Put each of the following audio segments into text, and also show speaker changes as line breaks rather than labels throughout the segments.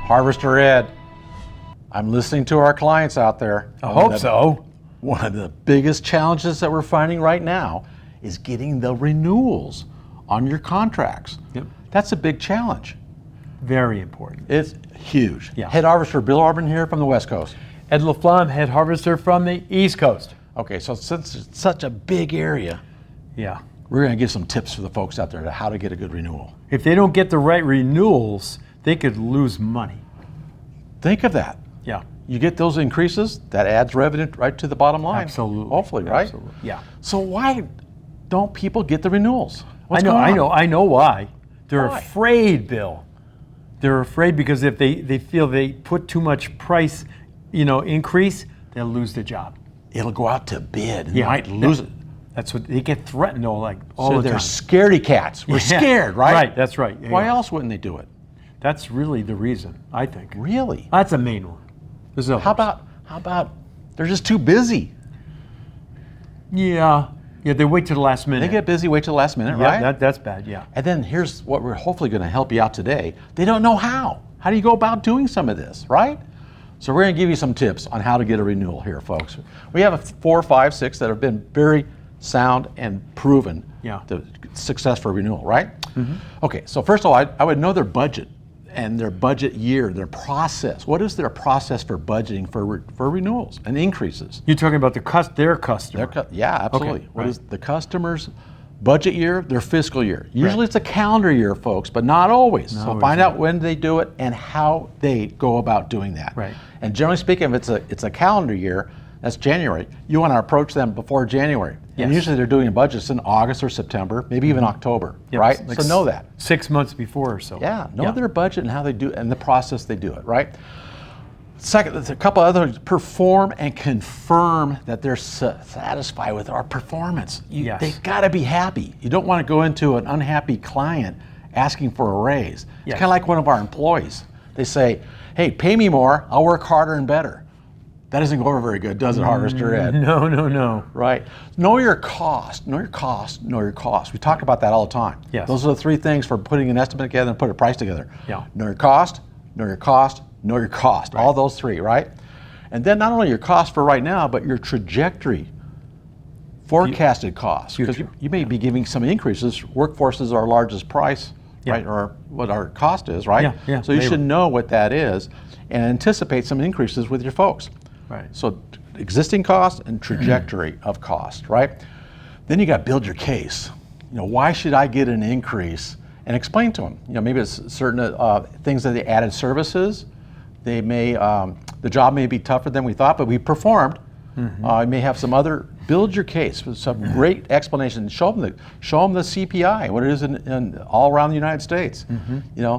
Harvester Ed, I'm listening to our clients out there.
I hope so.
One of the biggest challenges that we're finding right now is getting the renewals on your contracts.
Yep.
That's a big challenge.
Very important.
It's huge.
Yeah.
Head Harvester Bill Arbin here from the West Coast.
Ed LaFlamme, head harvester from the East Coast.
Okay, so since it's such a big area,
Yeah.
we're going to give some tips for the folks out there to how to get a good renewal.
If they don't get the right renewals, they could lose money.
Think of that.
Yeah.
You get those increases, that adds revenue right to the bottom line.
Absolutely.
Hopefully, right?
Absolutely. Yeah.
So why don't people get the renewals?
I know why. They're
Why?
afraid, Bill. They're afraid because if they feel they put too much price, increase, they'll lose their job.
It'll go out to bid and
Yeah.
might lose it.
That's what they get threatened all the
So they're
time.
scaredy cats. We're
Yeah.
scared, right?
Right, that's right.
Why
Yeah.
else wouldn't they do it?
That's really the reason, I think.
Really?
That's a main one. There's others.
How about they're just too busy?
Yeah, they wait to the last minute.
They get busy, wait till the last minute,
yeah,
right?
that's bad, yeah.
And then here's what we're hopefully going to help you out today. They don't know how. How do you go about doing some of this, right? So we're going to give you some tips on how to get a renewal here, folks. We have 4, 5, 6 that have been very sound and proven the success for renewal, right? Mm-hmm. Okay, so first of all, I would know their budget and their budget year, their process. What is their process for budgeting for renewals and increases?
You're talking about their customer.
Yeah, absolutely.
Okay,
What is the customer's budget year, their fiscal year? Usually it's a calendar year, folks, but not always. So find out when they do it and how they go about doing that.
Right.
And generally speaking, if it's a calendar year, that's January, you want to approach them before January.
Yes.
And usually they're doing budgets in August or September, maybe even October, right?
Like
so know that.
6 months before or so.
Yeah, know their budget and how they do and the process they do it, right? Second, there's a couple other things. Perform and confirm that they're satisfied with our performance. They've got to be happy. You don't want to go into an unhappy client asking for a raise. It's kind of like one of our employees. They say, hey, pay me more, I'll work harder and better. That doesn't go over very good, does it, Harvester Ed?
No.
Right. Know your cost. Know your cost. Know your cost. We talk about that all the time.
Yes.
Those are the 3 things for putting an estimate together and put a price together.
Yeah.
Know your cost. Know your cost. Know your cost. Right. All those 3, right? And then not only your cost for right now, but your trajectory, forecasted costs. Because you may be giving some increases. Workforce is our largest price, right? Or what our cost is, right?
Yeah.
So you should know what that is and anticipate some increases with your folks.
Right.
So existing cost and trajectory of cost, right? Then you got to build your case. Why should I get an increase? And explain to them. Maybe it's certain things that they added services. They may the job may be tougher than we thought, but we performed. You may have some other. Build your case with some great explanation. Show them the CPI, what it is in all around the United States.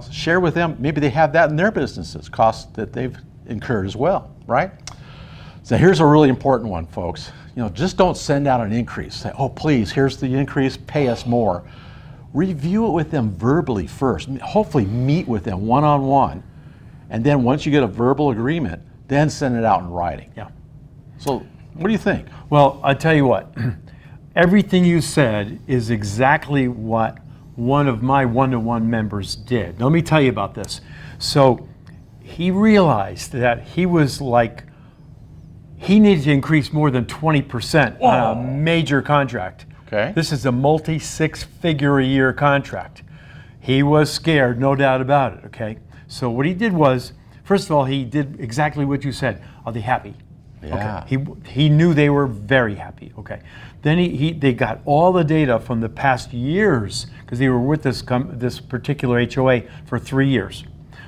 Share with them. Maybe they have that in their businesses, costs that they've incurred as well, right? So here's a really important one, folks. Just don't send out an increase. Say, oh, please, here's the increase, pay us more. Review it with them verbally first. Hopefully meet with them one-on-one. And then once you get a verbal agreement, then send it out in writing.
Yeah.
So what do you think?
Well, I tell you what, everything you said is exactly what one of my one-to-one members did. Let me tell you about this. So he realized that he needed to increase more than 20% on a major contract.
Okay.
This is a multi-6-figure-a-year contract. He was scared, no doubt about it, okay? So what he did was, first of all, he did exactly what you said. Are they happy?
Yeah.
Okay. He knew they were very happy, okay? Then they got all the data from the past years, because they were with this particular HOA for 3 years.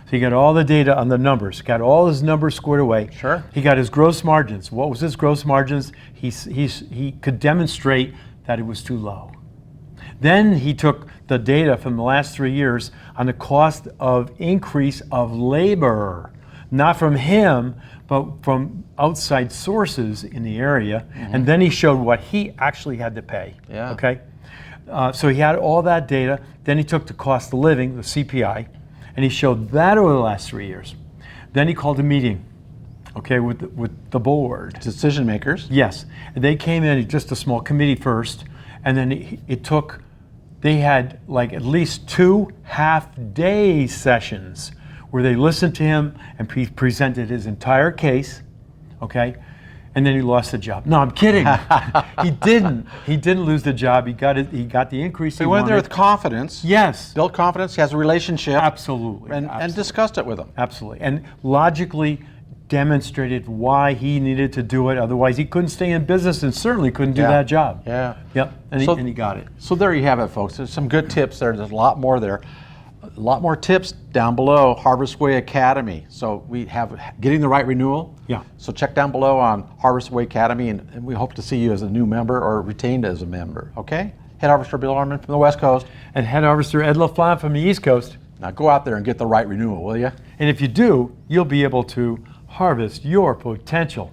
So he got all the data on the numbers, got all his numbers squared away.
Sure.
He got his gross margins. What was his gross margins? He could demonstrate that it was too low. Then he took the data from the last 3 years on the cost of increase of labor, not from him, but from outside sources in the area. And then he showed what he actually had to pay.
Yeah.
Okay. So he had all that data. Then he took the cost of living, the CPI, and he showed that over the last 3 years. Then he called a meeting, okay, with the board.
Decision makers.
Yes, and they came in, just a small committee first, and then they had like at least 2 half-day sessions where they listened to him and presented his entire case, okay? And then he lost the job. No, I'm kidding. He didn't. He didn't lose the job. He got it. He got the increase he
He went
wanted.
there with confidence.
Yes.
Built confidence. He has a relationship.
Absolutely.
And discussed it with him.
Absolutely. And logically demonstrated why he needed to do it. Otherwise, he couldn't stay in business and certainly couldn't do that job.
Yeah.
Yep. And,
So-
and he got it.
So there you have it, folks. There's some good tips there. There's a lot more there. A lot more tips down below, Harvest Way Academy. So we have getting the right renewal.
Yeah.
So check down below on Harvest Way Academy, and we hope to see you as a new member or retained as a member. Okay? Head Harvester Bill Arman from the West Coast.
And Head Harvester Ed LaFlamme from the East Coast.
Now go out there and get the right renewal, will you?
And if you do, you'll be able to harvest your potential.